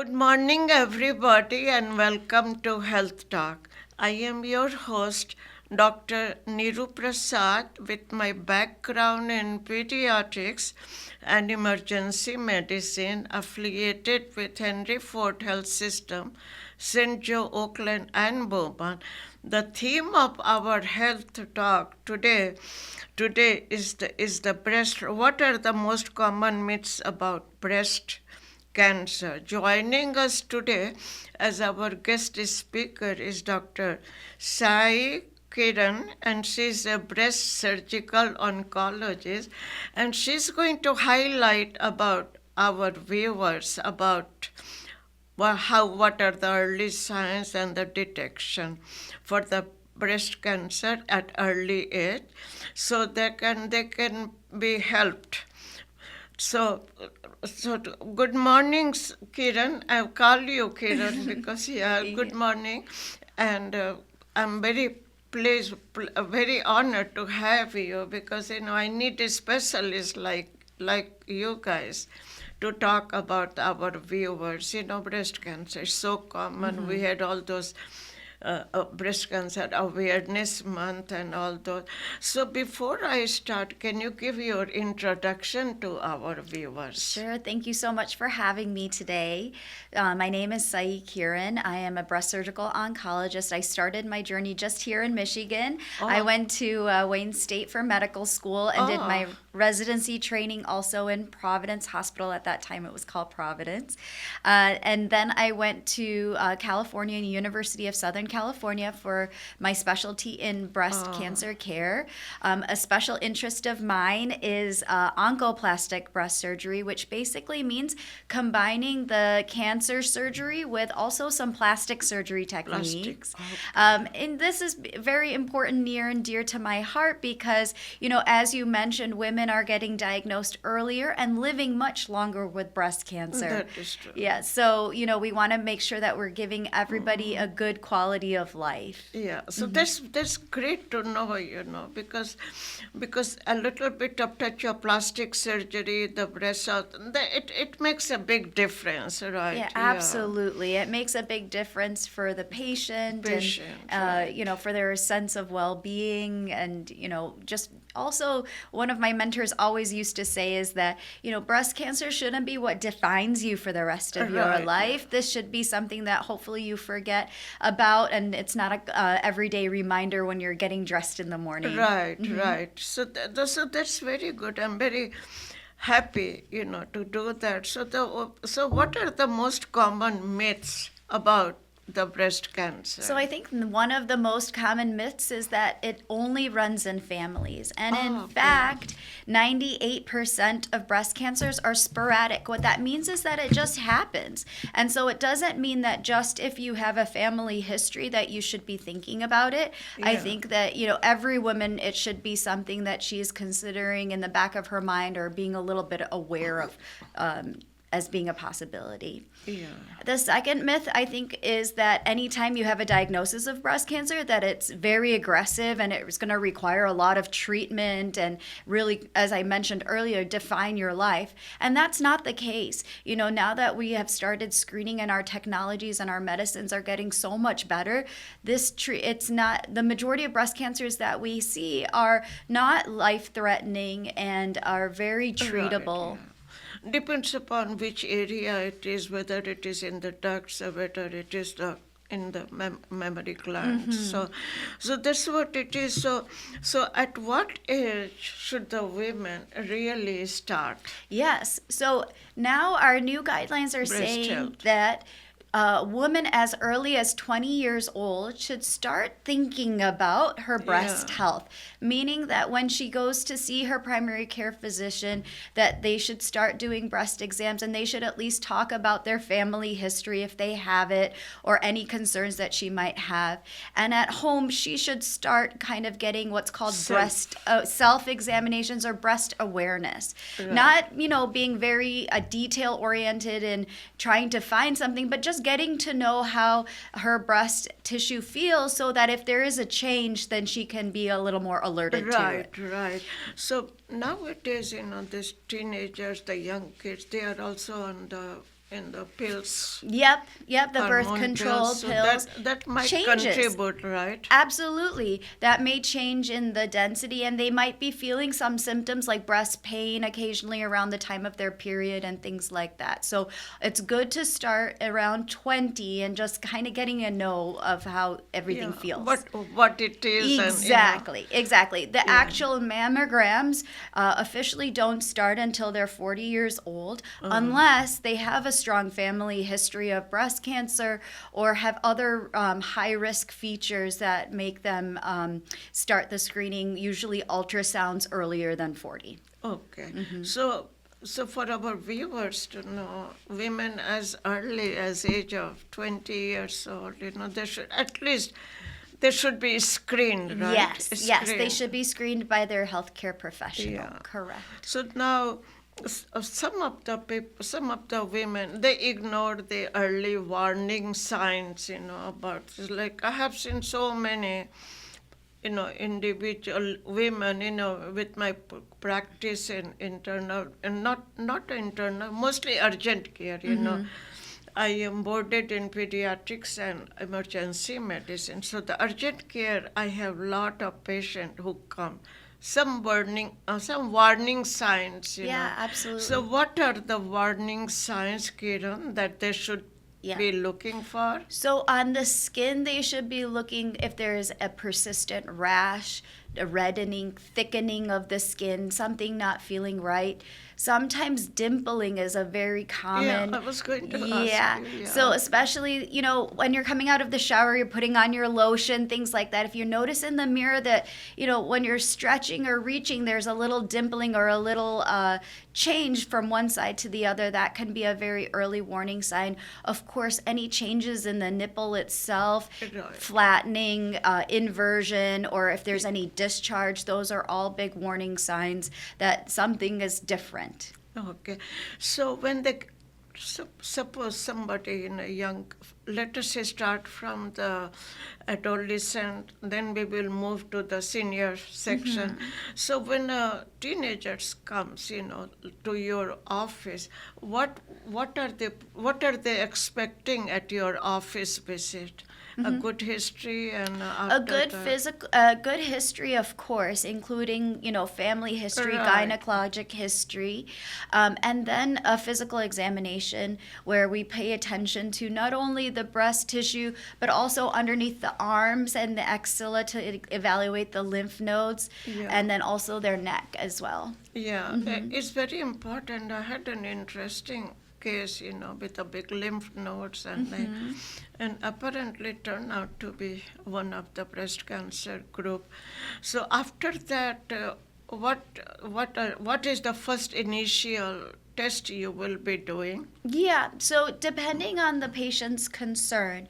Good morning, everybody, and welcome to Health Talk. I am your host, Dr. Niru Prasad, with my background in pediatrics and emergency medicine, affiliated with Henry Ford Health System, St. Joe, Oakland, and Bowman. The theme of our health talk today is the breast. What are the most common myths about breast cancer? Joining us today as our guest speaker is Dr. Sai Kieran, and she's a breast surgical oncologist, and she's going to highlight about our viewers about what are the early signs and the detection for the breast cancer at early age, so they can be helped. So, good morning, Kiran. I'll call you Kiran because good morning, and I'm very very honored to have you because I need a specialist like you guys to talk about our viewers. Breast cancer is so common. We had all those breast cancer awareness month and all those. So before I start, can you give your introduction to our viewers? Sure. Thank you so much for having me today. My name is Sai Kieran. I am a breast surgical oncologist. I started my journey just here in Michigan. I went to Wayne State for medical school and did my residency training also in Providence Hospital. At that time, it was called Providence. And then I went to California and University of Southern California for my specialty in breast cancer care. A special interest of mine is oncoplastic breast surgery, which basically means combining the cancer surgery with also some plastic surgery techniques. And this is very important, near and dear to my heart because, as you mentioned, women are getting diagnosed earlier and living much longer with breast cancer. That is true. Yeah, so, we want to make sure that we're giving everybody a good quality of life. Yeah, so that's great to know, because a little bit of touch of plastic surgery, the breast out, it makes a big difference, right? Yeah, absolutely. It makes a big difference for the patient and for their sense of well-being and just also one of my mentors always used to say is that breast cancer shouldn't be what defines you for the rest of your life. This should be something that hopefully you forget about, and it's not a everyday reminder when you're getting dressed in the morning. Right. So that's very good. I'm very happy to do that. So what are the most common myths about the breast cancer? So I think one of the most common myths is that it only runs in families. And in fact, 98% of breast cancers are sporadic. What that means is that it just happens. And so it doesn't mean that just if you have a family history that you should be thinking about it. Yeah. I think that, every woman, it should be something that she's considering in the back of her mind or being a little bit aware of as being a possibility. Yeah. The second myth, I think, is that anytime you have a diagnosis of breast cancer, that it's very aggressive and it's going to require a lot of treatment and really, as I mentioned earlier, define your life. And that's not the case. Now that we have started screening and our technologies and our medicines are getting so much better, it's not, the majority of breast cancers that we see are not life-threatening and are very treatable. Right, yeah. Depends upon which area it is, whether it is in the ducts or whether it is in the mammary glands. So that's what it is. So at what age should the women really start? Yes. So now our new guidelines are saying that a woman as early as 20 years old should start thinking about her breast health, meaning that when she goes to see her primary care physician, that they should start doing breast exams and they should at least talk about their family history if they have it or any concerns that she might have. And at home, she should start kind of getting what's called self-examinations or breast awareness. Right. Not, being very detail-oriented and trying to find something, but just getting to know how her breast tissue feels so that if there is a change, then she can be a little more alerted to it. Right. So nowadays, these teenagers, the young kids, they are also on the in the pills. Yep, the birth Hormone control pills. pills. So that might changes. contribute, right? Absolutely. That may change in the density, and they might be feeling some symptoms like breast pain occasionally around the time of their period and things like that. So it's good to start around 20 and just kind of getting a know of how everything feels. What it is. Exactly. The actual mammograms officially don't start until they're 40 years old, unless they have a strong family history of breast cancer or have other high-risk features that make them start the screening, usually ultrasounds earlier than 40. Okay. So for our viewers to know, women as early as age of 20 years old, they should be screened, right? Yes, they should be screened by their healthcare professional. Yeah. Correct. So now, some of the women, they ignore the early warning signs, about like I have seen so many, individual women, with my practice in internal and not internal, mostly urgent care, I am boarded in pediatrics and emergency medicine. So the urgent care, I have lot of patients who come. Some warning signs, Yeah, absolutely. So what are the warning signs, Kiran, that they should be looking for? So on the skin, they should be looking if there's a persistent rash, a reddening, thickening of the skin, something not feeling right. Sometimes dimpling is a very common. Yeah, I was going to ask you. Yeah. So especially, when you're coming out of the shower, you're putting on your lotion, things like that. If you notice in the mirror that, when you're stretching or reaching, there's a little dimpling or a little change from one side to the other, that can be a very early warning sign. Of course, any changes in the nipple itself, flattening, inversion, or if there's any discharge, those are all big warning signs that something is different. Okay. So when suppose somebody in a young, let us say start from the adolescent, then we will move to the senior section. So when teenagers comes, to your office, what are they expecting at your office visit? A good history and a good history, of course, including family history, gynecologic history, and then a physical examination where we pay attention to not only the breast tissue but also underneath the arms and the axilla to evaluate the lymph nodes, and then also their neck as well. Yeah, it's very important. I had an interesting case, with a big lymph nodes, and apparently turned out to be one of the breast cancer group. So after that, what is the first initial test you will be doing? Yeah, so depending on the patient's concern,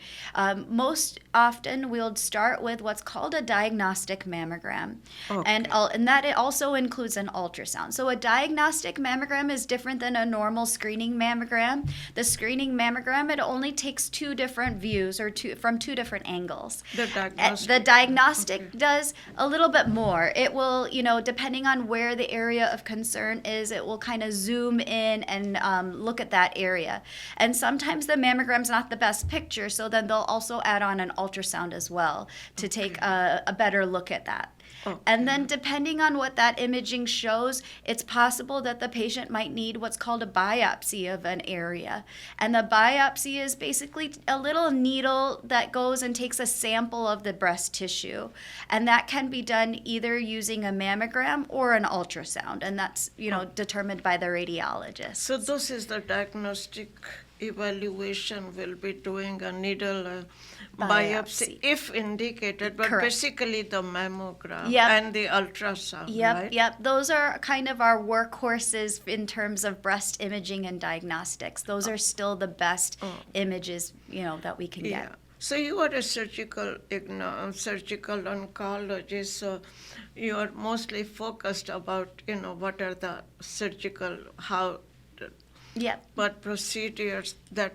most often we'll start with what's called a diagnostic mammogram. Okay. And that it also includes an ultrasound. So a diagnostic mammogram is different than a normal screening mammogram. The screening mammogram, it only takes two different views from two different angles. The diagnostic does a little bit more. It will, depending on where the area of concern is, it will kind of zoom in and look at that area. And sometimes the mammogram's not the best picture, so then they'll also add on an ultrasound as well to take a better look at that. Okay. And then depending on what that imaging shows, it's possible that the patient might need what's called a biopsy of an area. And the biopsy is basically a little needle that goes and takes a sample of the breast tissue. And that can be done either using a mammogram or an ultrasound. And that's, determined by the radiologist. So this is the diagnostic evaluation. Will be doing a needle biopsy if indicated, but Correct. Basically the mammogram Yep. and the ultrasound, right? Yep. Those are kind of our workhorses in terms of breast imaging and diagnostics. Those are still the best images, that we can get. So you are a surgical oncologist, so you are mostly focused about, what are the surgical, Yep. what procedures that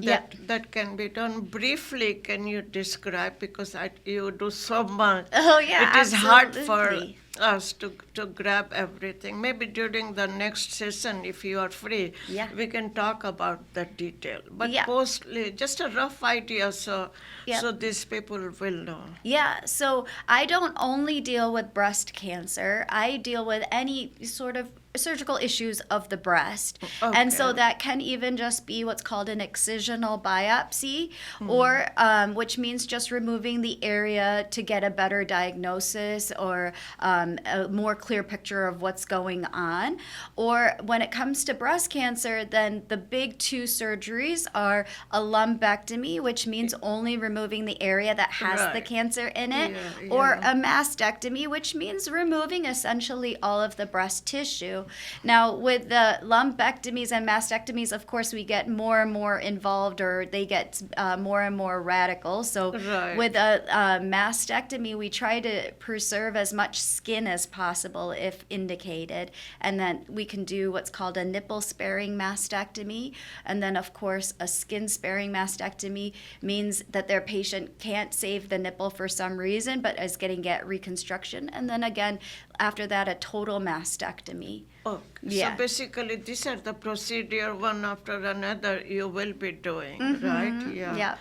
that can be done. Briefly, can you describe, because you do so much. Oh, yeah, It is hard for absolutely. us to grab everything. Maybe during the next session, if you are free, Yeah. we can talk about the detail. But Yeah. mostly, just a rough idea, so Yep. so these people will know. Yeah, so I don't only deal with breast cancer. I deal with any sort of surgical issues of the breast. And so Okay. that can even just be what's called an excisional biopsy, or which means just removing the area to get a better diagnosis or a more clear picture of what's going on. Or when it comes to breast cancer, then the big two surgeries are a lumpectomy, which means only removing the area that has the Right. cancer in it, Yeah, or yeah. a mastectomy, which means removing essentially all of the breast tissue. Now, with the lumpectomies and mastectomies, of course, we get more and more involved, or they get more and more radical. So, Right. with a mastectomy, we try to preserve as much skin as possible if indicated. And then we can do what's called a nipple sparing mastectomy. And then, of course, a skin sparing mastectomy means that their patient can't save the nipple for some reason, but is getting reconstruction. And then again, after that, a total mastectomy. Okay. Yeah. So basically, these are the procedure one after another you will be doing, right? Yeah. Yeah.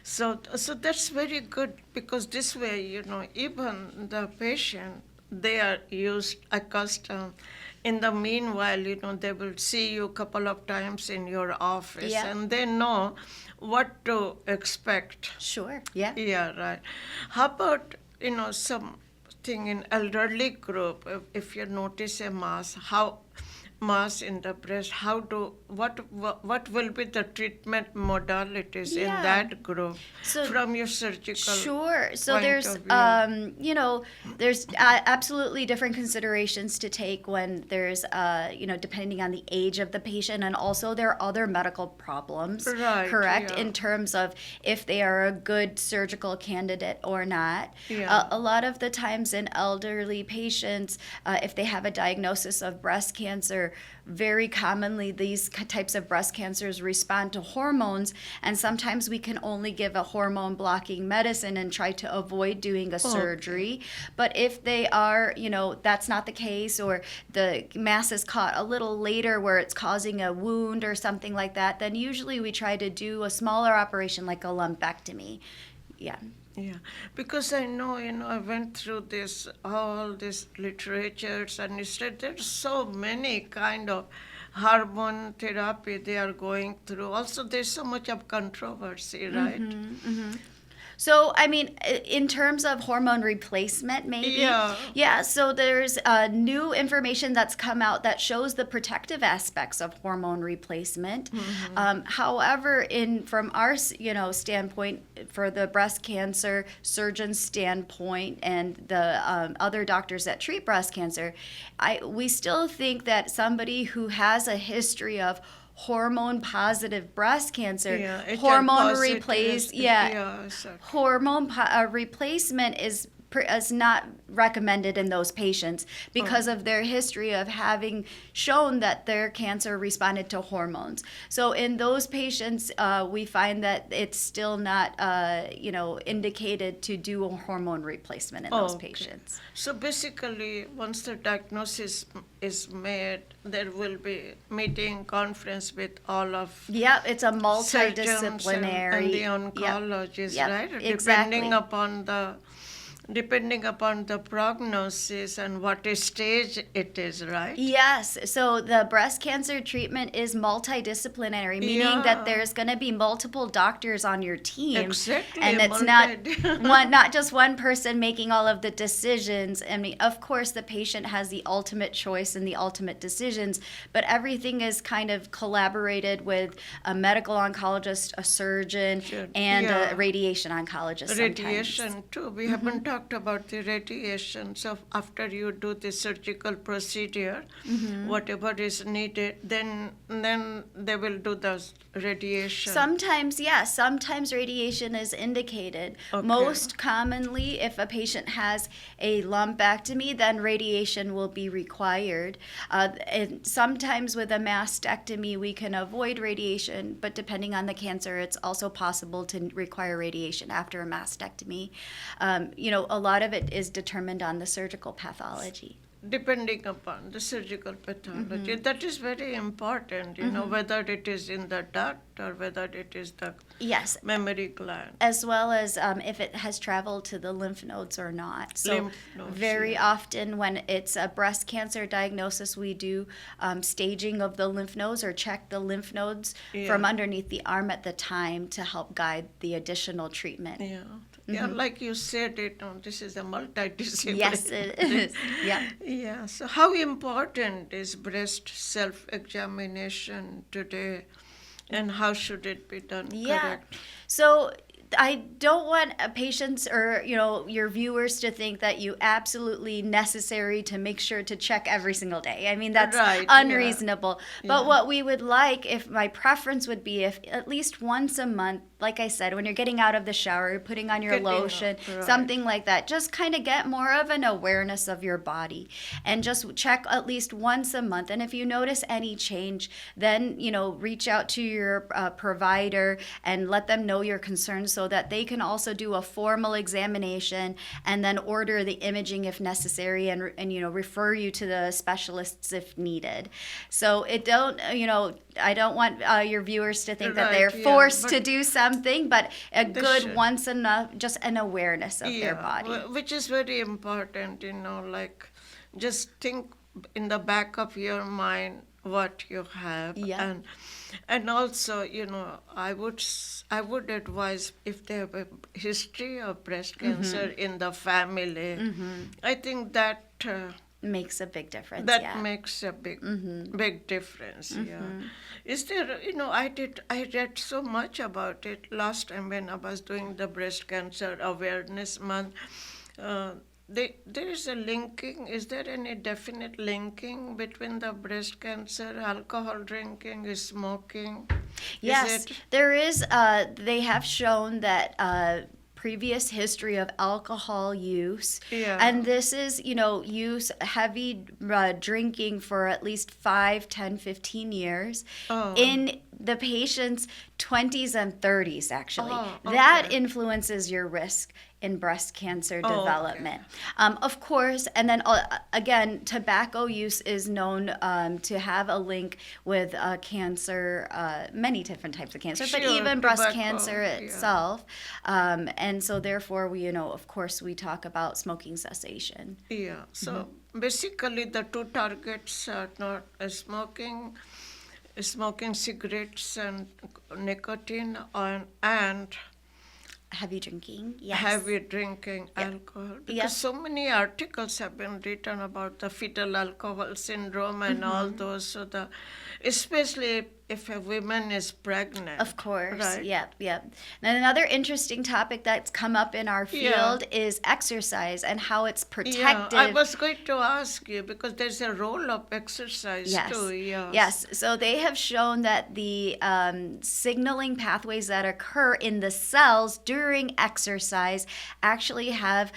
So that's very good, because this way, even the patient, they are accustomed. In the meanwhile, they will see you a couple of times in your office, Yeah. and they know what to expect. Sure. Yeah. Yeah, right. How about, something in elderly group, if you notice a mass in the breast, what will be the treatment modalities in Yeah. that group So- from your surgical Sure. So point there's, of view? there's absolutely different considerations to take when there's, depending on the age of the patient, and also there are other medical problems, Right, correct, yeah. in terms of if they are a good surgical candidate or not. Yeah. A lot of the times in elderly patients, if they have a diagnosis of breast cancer, very commonly these types of breast cancers respond to hormones, and sometimes we can only give a hormone blocking medicine and try to avoid doing a surgery. But if they are, that's not the case, or the mass is caught a little later where it's causing a wound or something like that, then usually we try to do a smaller operation like a lumpectomy. Yeah. Yeah, because I know, I went through all these literatures, and you said there's so many kind of hormone therapy they are going through. Also, there's so much of controversy, right? So, I mean, in terms of hormone replacement, maybe. Yeah. Yeah, so there's new information that's come out that shows the protective aspects of hormone replacement. However, from our, standpoint, for the breast cancer surgeon standpoint and the other doctors that treat breast cancer, we still think that somebody who has a history of hormone positive breast cancer, Yeah, HR hormone positive, replace, sorry. hormone replacement is not recommended in those patients because of their history of having shown that their cancer responded to hormones. So in those patients, we find that it's still not, indicated to do a hormone replacement in those Okay. patients. So basically, once the diagnosis is made, there will be meeting, conference with all of Yep, it's a surgeons multidisciplinary. and the Yep. oncologists, Yep, right? exactly. Depending upon the prognosis and what stage it is, right? Yes. So the breast cancer treatment is multidisciplinary, meaning Yeah. that there's going to be multiple doctors on your team. Exactly, And it's not just one person making all of the decisions. I mean, of course, the patient has the ultimate choice and the ultimate decisions, but everything is kind of collaborated with a medical oncologist, a surgeon, Sure. and Yeah. a radiation oncologist sometimes. Radiation too. We haven't talked talked about the radiation. So after you do the surgical procedure, whatever is needed, then they will do the radiation. Sometimes, yes, sometimes radiation is indicated. Okay. Most commonly, if a patient has a lumpectomy, then radiation will be required. And sometimes with a mastectomy, we can avoid radiation, but depending on the cancer, it's also possible to require radiation after a mastectomy. A lot of it is determined on the surgical pathology. Depending upon the surgical pathology. That is very important, whether it is in the duct or whether it is the Yes. mammary gland. As well as if it has traveled to the lymph nodes or not. So Lymph nodes, very yeah. often when it's a breast cancer diagnosis, we do staging of the lymph nodes or check the lymph nodes from underneath the arm at the time to help guide the additional treatment. Yeah. Yeah, like you said, this is a multidisciplinary. Yes, it is. Yeah. Yeah. So how important is breast self-examination today, and how should it be done? Yeah. Correct? So I don't want patients or your viewers to think that you absolutely necessary to make sure to check every single day. I mean, that's Right, yeah. unreasonable. But what we would like, if my preference would be, if at least once a month, like I said, when you're getting out of the shower, you're putting on your Getting up, lotion, right. something like that, just kind of get more of an awareness of your body and just check at least once a month. And if you notice any change, then reach out to your provider and let them know your concerns so that they can also do a formal examination and then order the imaging if necessary and refer you to the specialists if needed. So I don't want your viewers to think that Right, they're yeah, forced but to do something, but a they good should. once enough, just an awareness of their body. Which is very important, like just think in the back of your mind what you have. Yeah. And also, I would advise if they have a history of breast cancer in the family, I think that Makes a big difference. that yeah. makes a big difference. Yeah. Is there? I read so much about it last time when I was doing the breast cancer awareness month. There is a linking. Is there any definite linking between the breast cancer, alcohol drinking, smoking? Yes, there is. They have shown that previous history of alcohol use. Yeah. And this is, use heavy drinking for at least 5, 10, 15 years in the patient's 20s and 30s, actually. That influences your risk in breast cancer development. Of course, and then again, tobacco use is known to have a link with cancer, many different types of cancer, but even breast tobacco, cancer itself. And so therefore, of course, we talk about smoking cessation. Yeah. So basically, the two targets are not smoking cigarettes and nicotine, and Heavy drinking, yes. heavy drinking alcohol. Because so many articles have been written about the fetal alcohol syndrome and all those. So especially if a woman is pregnant. Of course, right? Yep. And another interesting topic that's come up in our field is exercise and how it's protective. Yeah, I was going to ask you because there's a role of exercise too. Yes, so they have shown that the signaling pathways that occur in the cells during exercise actually have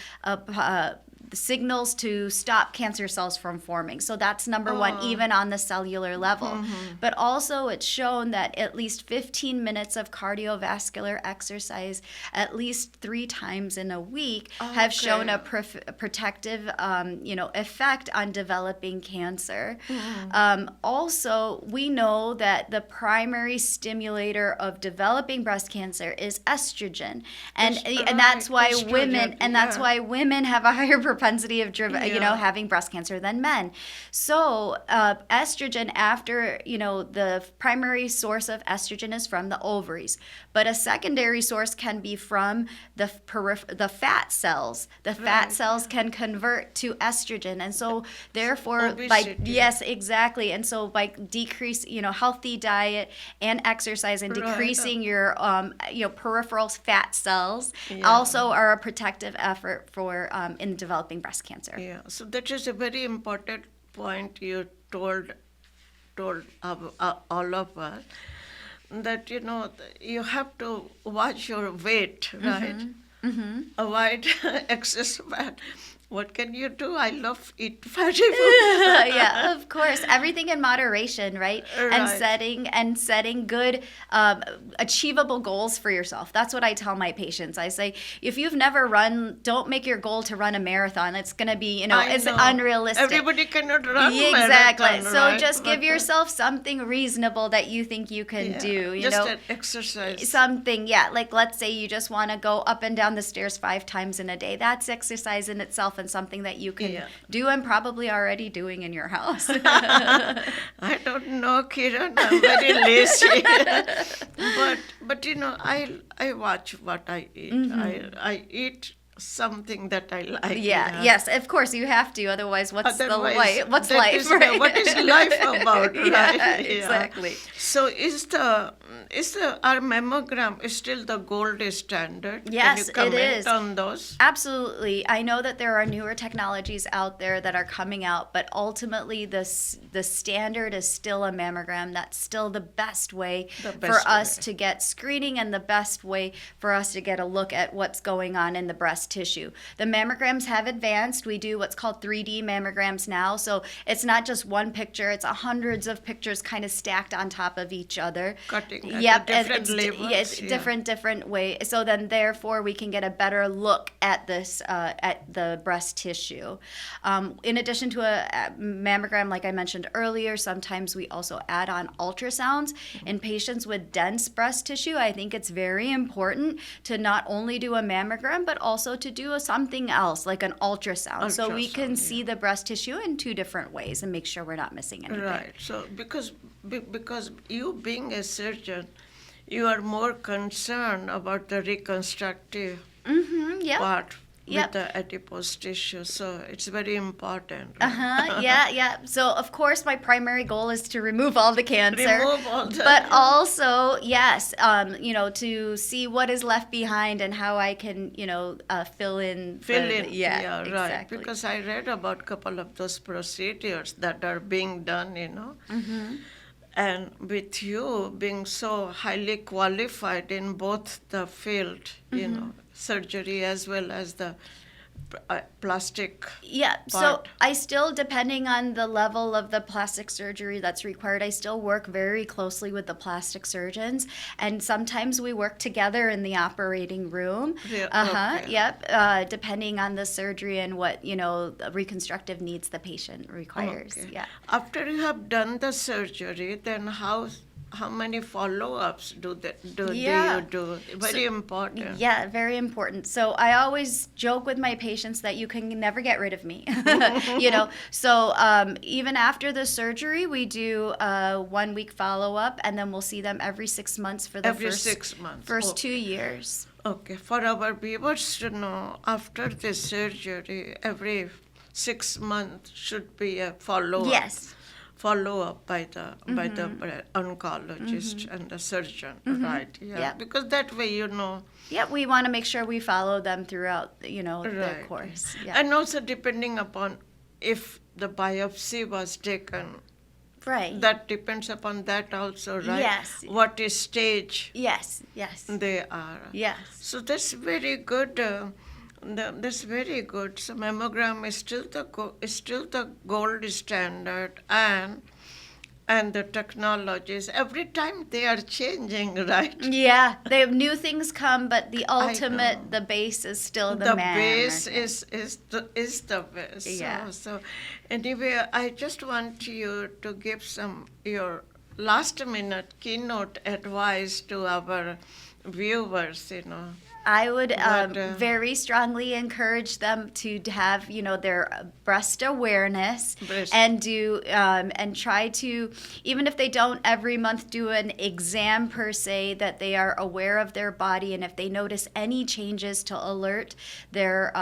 signals to stop cancer cells from forming. So that's number one, even on the cellular level. But also it's shown that at least 15 minutes of cardiovascular exercise at least 3 times in a week have shown a protective effect on developing cancer. Also, we know that the primary stimulator of developing breast cancer is estrogen. And that's why women have a higher propensity propensity of having breast cancer than men. So estrogen, after the primary source of estrogen is from the ovaries, but a secondary source can be from the fat cells. The fat cells can convert to estrogen, and so therefore Obesity. yes, exactly. And so by healthy diet and exercise and decreasing your peripheral fat cells also are a protective effort for in developing breast cancer. Yeah, so that is a very important point you told all of us, that you have to watch your weight, right? Avoid excess fat. What can you do? I love eat fatty food. Yeah, of course. Everything in moderation, right? And setting good, achievable goals for yourself. That's what I tell my patients. I say, if you've never run, don't make your goal to run a marathon. It's going to be, it's unrealistic. Everybody cannot run exactly. marathon, So right? just give yourself something reasonable that you think you can do. Just an exercise. Something, like let's say you just want to go up and down the stairs 5 times in a day. That's exercise in itself, and something that you can do and probably already doing in your house. I don't know, Kieran. I'm very lazy. but I watch what I eat. I eat something that I like. Yes, of course you have to. Otherwise, what's life? What is life about, right? Exactly. So is our mammogram is still the gold standard? Yes, Can you comment it is. on those? Absolutely. I know that there are newer technologies out there that are coming out, but ultimately the standard is still a mammogram. That's still the best way for us to get screening, and the best way for us to get a look at what's going on in the breast tissue. The mammograms have advanced. We do what's called 3D mammograms now. So it's not just one picture, it's hundreds of pictures kind of stacked on top of each other. Cutting Yep, different levels. Different way. So then therefore we can get a better look at this at the breast tissue. In addition to a mammogram, like I mentioned earlier, sometimes we also add on ultrasounds. In patients with dense breast tissue, I think it's very important to not only do a mammogram, but also to do something else like an ultrasound, so we can see the breast tissue in 2 different ways and make sure we're not missing anything. Right. So because you being a surgeon, you are more concerned about the reconstructive part with the adipose tissue, so it's very important. Right? So of course my primary goal is to remove all the cancer, but yeah. also to see what is left behind and how I can fill in. Yeah, exactly. right. Because I read about a couple of those procedures that are being done, and with you being so highly qualified in both the field, surgery as well as the plastic part. So I still, depending on the level of the plastic surgery that's required, I still work very closely with the plastic surgeons, and sometimes we work together in the operating room. Depending on the surgery and what reconstructive needs the patient requires. After you have done the surgery, then how many follow-ups do you do? Very important. Yeah, very important. So I always joke with my patients that you can never get rid of me. So even after the surgery, we do a 1-week follow-up, and then we'll see them every 6 months for the first 2 years. Okay, for our viewers to know, after the surgery, every 6 months should be a follow-up. Yes. Follow up by the oncologist and the surgeon, right? Because that way we want to make sure we follow them throughout their course. And also depending upon if the biopsy was taken, right, that depends upon that also, right? Yes. What is stage yes they are. Yes. So that's very good. That's very good. So mammogram is still the gold standard, and the technologies every time they are changing, right? Yeah, they have new things come, but the ultimate, the base is still the man. Base is the base. Yeah. So anyway, I just want you to give your last minute keynote advice to our viewers. I would But, very strongly encourage them to have, their breast awareness Breast. and do and try to, even if they don't every month do an exam per se, that they are aware of their body, and if they notice any changes, to alert their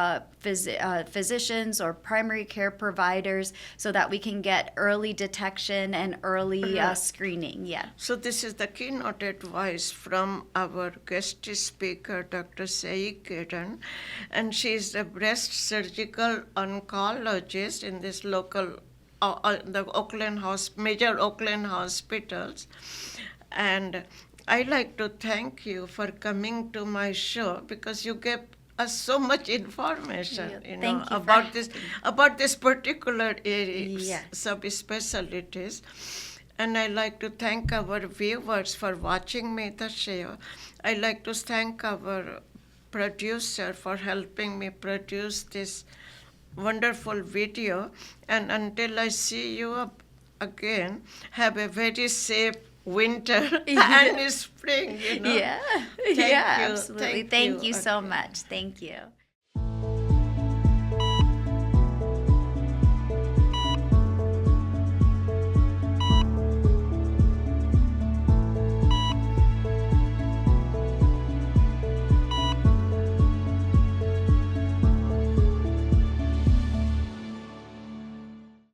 physicians or primary care providers, so that we can get early detection and early screening. Yeah. So this is the keynote advice from our guest speaker, Dr. Sai Kieran, and she is a breast surgical oncologist in this local, the major Oakland hospitals. And I like to thank you for coming to my show, because you gave us so much information, Thank you about this particular area, Yes. subspecialties. And I like to thank our viewers for watching me the show. I like to thank our producer for helping me produce this wonderful video. And until I see you again, have a very safe winter and spring. Yeah. Thank you. Absolutely. Thank you so much. Thank you.